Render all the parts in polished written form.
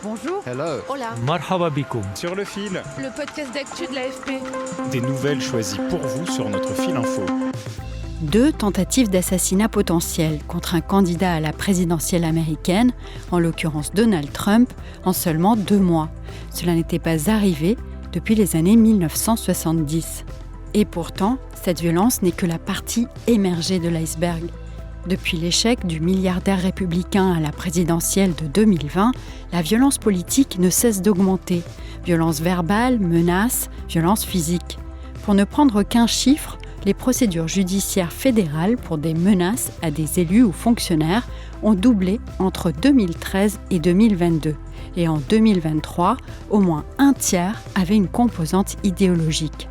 Bonjour. Hello. Hola. Marhaba bikoum. Sur le fil, Le podcast d'actu de l'AFP. des nouvelles choisies pour vous sur notre fil info. 2 tentatives d'assassinat potentielles contre un candidat à la présidentielle américaine, en l'occurrence Donald Trump, en seulement 2 mois. Cela n'était pas arrivé depuis les années 1970. Et pourtant, cette violence n'est que la partie émergée de l'iceberg. Depuis l'échec du milliardaire républicain à la présidentielle de 2020, la violence politique ne cesse d'augmenter. Violence verbale, menaces, violence physique. Pour ne prendre qu'un chiffre, les procédures judiciaires fédérales pour des menaces à des élus ou fonctionnaires ont doublé entre 2013 et 2022. Et en 2023, au moins un tiers avait une composante idéologique.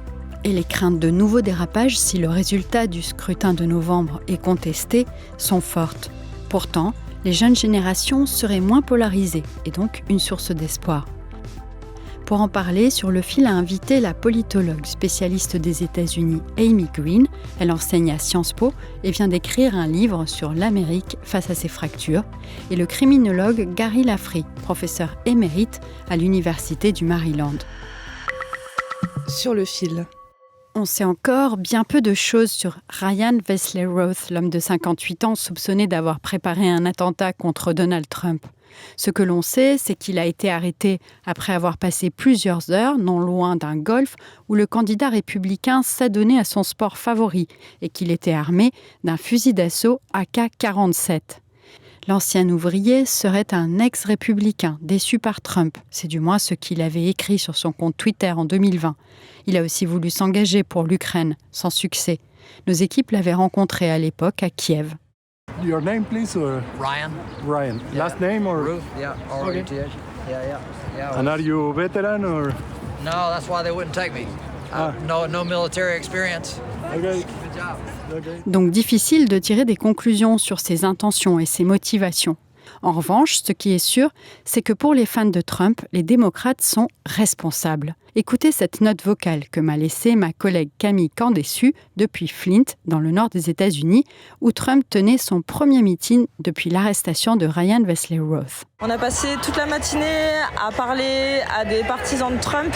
Et les craintes de nouveaux dérapages, si le résultat du scrutin de novembre est contesté, sont fortes. Pourtant, les jeunes générations seraient moins polarisées et donc une source d'espoir. Pour en parler, Sur le fil a invité la politologue spécialiste des États-Unis Amy Green. Elle enseigne à Sciences Po et vient d'écrire un livre sur l'Amérique face à ses fractures. Et le criminologue Gary Lafrie, professeur émérite à l'Université du Maryland. Sur le fil. On sait encore bien peu de choses sur Ryan Wesley Roth, l'homme de 58 ans soupçonné d'avoir préparé un attentat contre Donald Trump. Ce que l'on sait, c'est qu'il a été arrêté après avoir passé plusieurs heures non loin d'un golf où le candidat républicain s'adonnait à son sport favori et qu'il était armé d'un fusil d'assaut AK-47. L'ancien ouvrier serait un ex-républicain déçu par Trump. C'est du moins ce qu'il avait écrit sur son compte Twitter en 2020. Il a aussi voulu s'engager pour l'Ukraine, sans succès. Nos équipes l'avaient rencontré à l'époque à Kiev. Your name, please, or Ryan. Ryan? Yeah. Last name, or Ruth, yeah, R-U-T-H. Yeah. and are you a veteran, or No, that's why they wouldn't take me. No military experience. okay? Good job. Okay. Donc difficile de tirer des conclusions sur ses intentions et ses motivations. En revanche, ce qui est sûr, c'est que pour les fans de Trump, les démocrates sont responsables. Écoutez cette note vocale que m'a laissée ma collègue Camille Candessu depuis Flint, dans le nord des États-Unis, où Trump tenait son premier meeting depuis l'arrestation de Ryan Wesley Roth. On a passé toute la matinée à parler à des partisans de Trump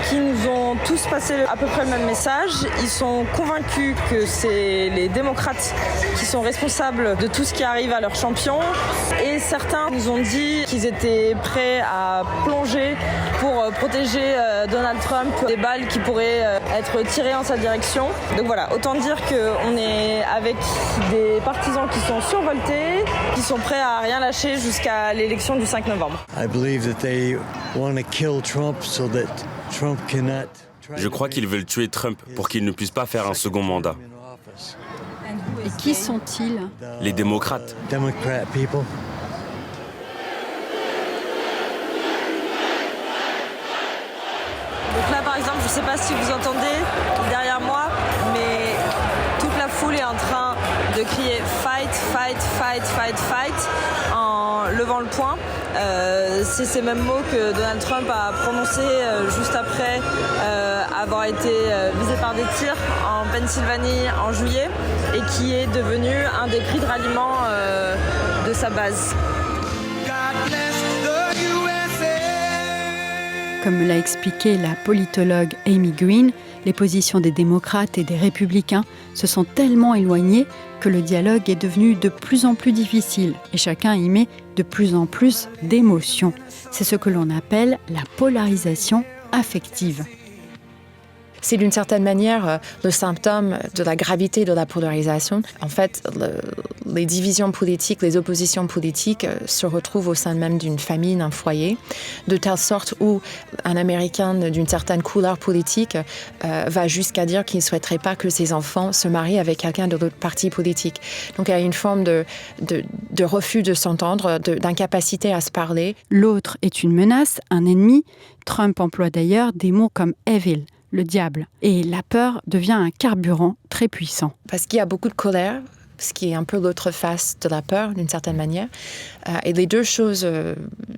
qui nous ont tous passé à peu près le même message. Ils sont convaincus que c'est les démocrates qui sont responsables de tout ce qui arrive à leur champion. Et certains nous ont dit qu'ils étaient prêts à plonger pour protéger Donald Trump des balles qui pourraient être tirées en sa direction. Donc voilà, autant dire qu'on est avec des partisans qui sont survoltés, qui sont prêts à rien lâcher jusqu'à l'élection du 5 novembre. I believe that they want to kill Trump so that Trump cannot. Je crois qu'ils veulent tuer Trump pour qu'il ne puisse pas faire un second mandat. Et qui sont-ils ? Les démocrates. Democrat people. Donc là par exemple, je ne sais pas si vous entendez derrière moi, mais toute la foule est en train de crier fight, fight, fight, fight, fight en levant le poing. C'est ces mêmes mots que Donald Trump a prononcés juste après avoir été visé par des tirs en Pennsylvanie en juillet et qui est devenu un des cris de ralliement de sa base. Comme me l'a expliqué la politologue Amy Green, les positions des démocrates et des républicains se sont tellement éloignées que le dialogue est devenu de plus en plus difficile et chacun y met de plus en plus d'émotions. C'est ce que l'on appelle la polarisation affective. C'est d'une certaine manière le symptôme de la gravité de la polarisation. En fait, les divisions politiques, les oppositions politiques se retrouvent au sein même d'une famille, d'un foyer, de telle sorte où un Américain d'une certaine couleur politique va jusqu'à dire qu'il ne souhaiterait pas que ses enfants se marient avec quelqu'un de l'autre parti politique. Donc il y a une forme de refus de s'entendre, d'incapacité à se parler. L'autre est une menace, un ennemi. Trump emploie d'ailleurs des mots comme « evil », le diable. Et la peur devient un carburant très puissant. Parce qu'il y a beaucoup de colère, ce qui est un peu l'autre face de la peur, d'une certaine manière. Et les deux choses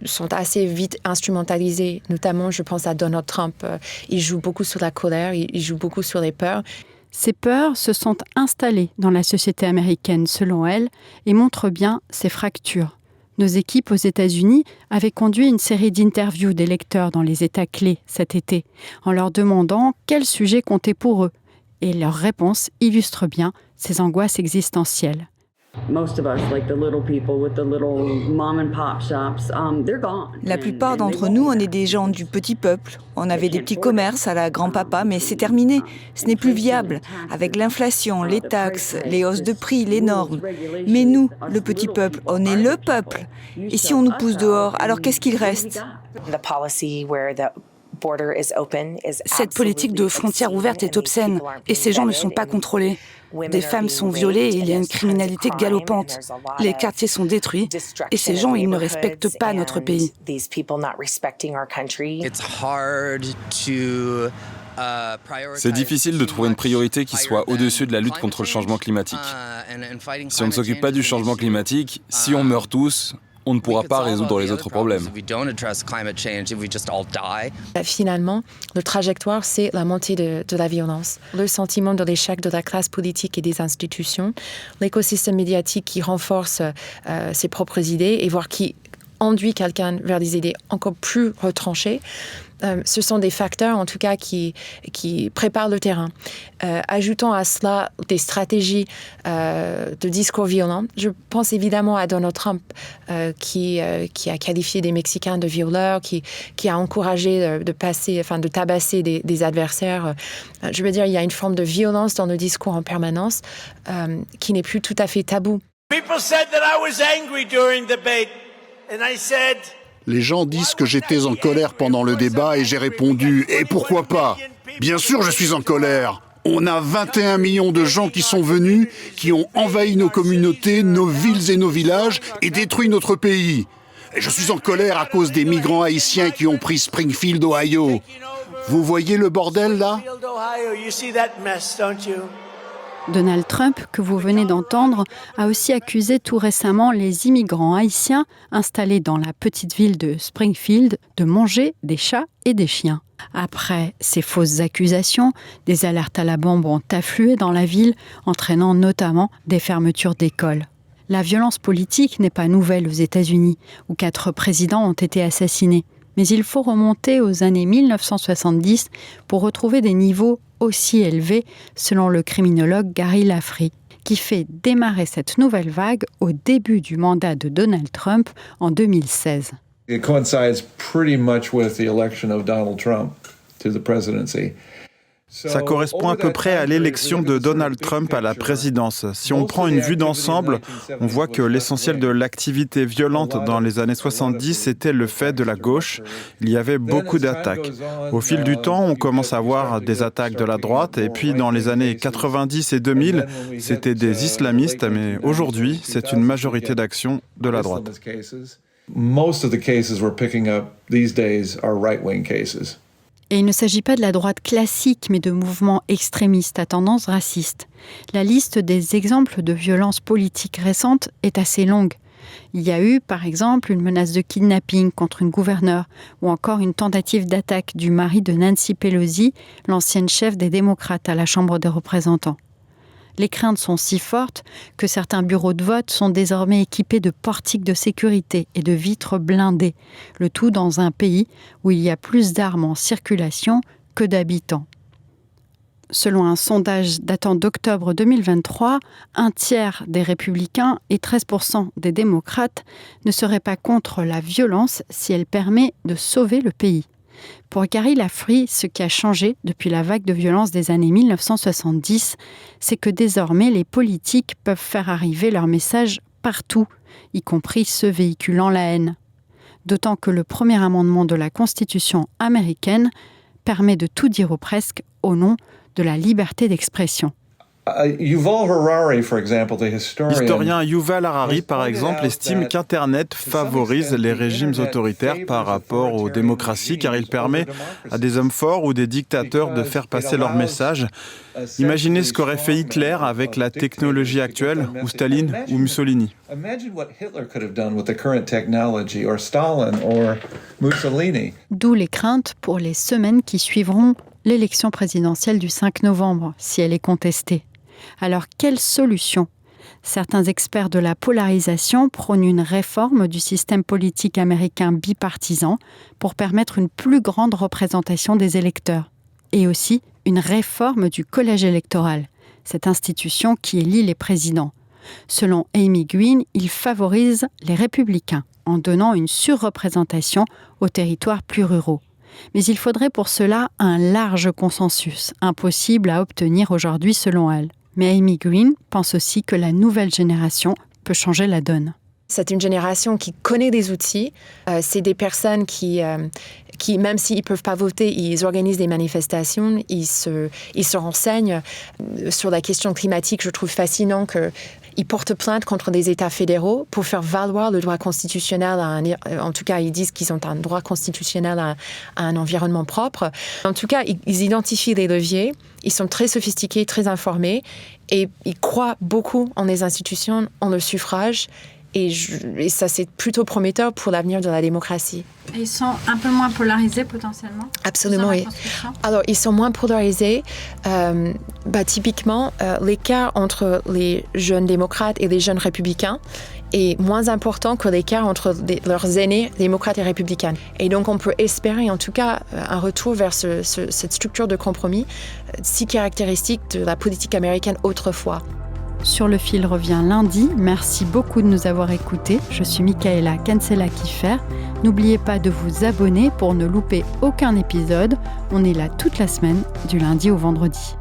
sont assez vite instrumentalisées. Notamment, je pense à Donald Trump. Il joue beaucoup sur la colère, il joue beaucoup sur les peurs. Ces peurs se sont installées dans la société américaine, selon elle, et montrent bien ces fractures. Nos équipes aux États-Unis avaient conduit une série d'interviews d'électeurs dans les États clés cet été, en leur demandant quel sujet comptait pour eux. Et leurs réponses illustrent bien ces angoisses existentielles. La plupart d'entre nous, on est des gens du petit peuple. On avait des petits commerces à la grand-papa, mais c'est terminé. Ce n'est plus viable. Avec l'inflation, les taxes, les hausses de prix, les normes. Mais nous, le petit peuple, on est le peuple. Et si on nous pousse dehors, alors qu'est-ce qu'il reste ? Cette politique de frontières ouvertes est obscène et ces gens ne sont pas contrôlés. Des femmes sont violées et il y a une criminalité galopante. Les quartiers sont détruits et ces gens, ils ne respectent pas notre pays. C'est difficile de trouver une priorité qui soit au-dessus de la lutte contre le changement climatique. Si on ne s'occupe pas du changement climatique, si on meurt tous, on ne pourra pas résoudre les autres problèmes. Finalement, le trajectoire, c'est la montée de la violence, le sentiment de l'échec de la classe politique et des institutions, l'écosystème médiatique qui renforce ses propres idées et voire qui induit quelqu'un vers des idées encore plus retranchées. Ce sont des facteurs, en tout cas, qui préparent le terrain. Ajoutons à cela des stratégies de discours violents. Je pense évidemment à Donald Trump, qui a qualifié des Mexicains de violeurs, qui a encouragé de tabasser des adversaires. Je veux dire, il y a une forme de violence dans le discours en permanence qui n'est plus tout à fait tabou. People said that I was angry during debate, and I said... Les gens disent que j'étais en colère pendant le débat et j'ai répondu « Et pourquoi pas ? Bien sûr, je suis en colère ! On a 21 millions de gens qui sont venus, qui ont envahi nos communautés, nos villes et nos villages et détruit notre pays. Et je suis en colère à cause des migrants haïtiens qui ont pris Springfield, Ohio. Vous voyez le bordel là ? » Donald Trump, que vous venez d'entendre, a aussi accusé tout récemment les immigrants haïtiens installés dans la petite ville de Springfield de manger des chats et des chiens. Après ces fausses accusations, des alertes à la bombe ont afflué dans la ville, entraînant notamment des fermetures d'écoles. La violence politique n'est pas nouvelle aux États-Unis, où 4 présidents ont été assassinés. Mais il faut remonter aux années 1970 pour retrouver des niveaux aussi élevés, selon le criminologue Gary Lafrie, qui fait démarrer cette nouvelle vague au début du mandat de Donald Trump en 2016. It coincides pretty much with the election of Donald Trump to the presidency. Ça correspond à peu près à l'élection de Donald Trump à la présidence. Si on prend une vue d'ensemble, on voit que l'essentiel de l'activité violente dans les années 70 était le fait de la gauche. Il y avait beaucoup d'attaques. Au fil du temps, on commence à voir des attaques de la droite. Et puis dans les années 90 et 2000, c'était des islamistes. Mais aujourd'hui, c'est une majorité d'actions de la droite. Most of the cases we're picking up these days are right-wing cases. Et il ne s'agit pas de la droite classique, mais de mouvements extrémistes à tendance raciste. La liste des exemples de violences politiques récentes est assez longue. Il y a eu, par exemple, une menace de kidnapping contre une gouverneure ou encore une tentative d'attaque du mari de Nancy Pelosi, l'ancienne chef des démocrates à la Chambre des représentants. Les craintes sont si fortes que certains bureaux de vote sont désormais équipés de portiques de sécurité et de vitres blindées, le tout dans un pays où il y a plus d'armes en circulation que d'habitants. Selon un sondage datant d'octobre 2023, un tiers des républicains et 13% des démocrates ne seraient pas contre la violence si elle permet de sauver le pays. Pour Gary Lafrie, ce qui a changé depuis la vague de violence des années 1970, c'est que désormais les politiques peuvent faire arriver leur message partout, y compris ceux véhiculant la haine. D'autant que le premier amendement de la Constitution américaine permet de tout dire ou presque au nom de la liberté d'expression. L'historien Yuval Harari, par exemple, estime qu'Internet favorise les régimes autoritaires par rapport aux démocraties, car il permet à des hommes forts ou des dictateurs de faire passer leur message. Imaginez ce qu'aurait fait Hitler avec la technologie actuelle, ou Staline, ou Mussolini. D'où les craintes pour les semaines qui suivront l'élection présidentielle du 5 novembre, si elle est contestée. Alors, quelle solution ? Certains experts de la polarisation prônent une réforme du système politique américain bipartisan pour permettre une plus grande représentation des électeurs. Et aussi une réforme du collège électoral, cette institution qui élit les présidents. Selon Amy Green, il favorise les républicains en donnant une surreprésentation aux territoires plus ruraux. Mais il faudrait pour cela un large consensus, impossible à obtenir aujourd'hui selon elle. Mais Amy Green pense aussi que la nouvelle génération peut changer la donne. C'est une génération qui connaît des outils. C'est des personnes qui, même s'ils ne peuvent pas voter, ils organisent des manifestations, ils se renseignent sur la question climatique. Je trouve fascinant qu'ils portent plainte contre des États fédéraux pour faire valoir le droit constitutionnel. En tout cas, ils disent qu'ils ont un droit constitutionnel à un environnement propre. En tout cas, ils identifient les leviers. Ils sont très sophistiqués, très informés et ils croient beaucoup en les institutions, en le suffrage. Et ça, c'est plutôt prometteur pour l'avenir de la démocratie. Et ils sont un peu moins polarisés potentiellement? Absolument, oui. Alors, ils sont moins polarisés. Typiquement, l'écart entre les jeunes démocrates et les jeunes républicains est moins important que l'écart entre leurs aînés démocrates et républicains. Et donc, on peut espérer en tout cas un retour vers cette structure de compromis si caractéristique de la politique américaine autrefois. Sur le fil revient lundi. Merci beaucoup de nous avoir écoutés. Je suis Michaela Kinsella-Kiffer. N'oubliez pas de vous abonner pour ne louper aucun épisode. On est là toute la semaine, du lundi au vendredi.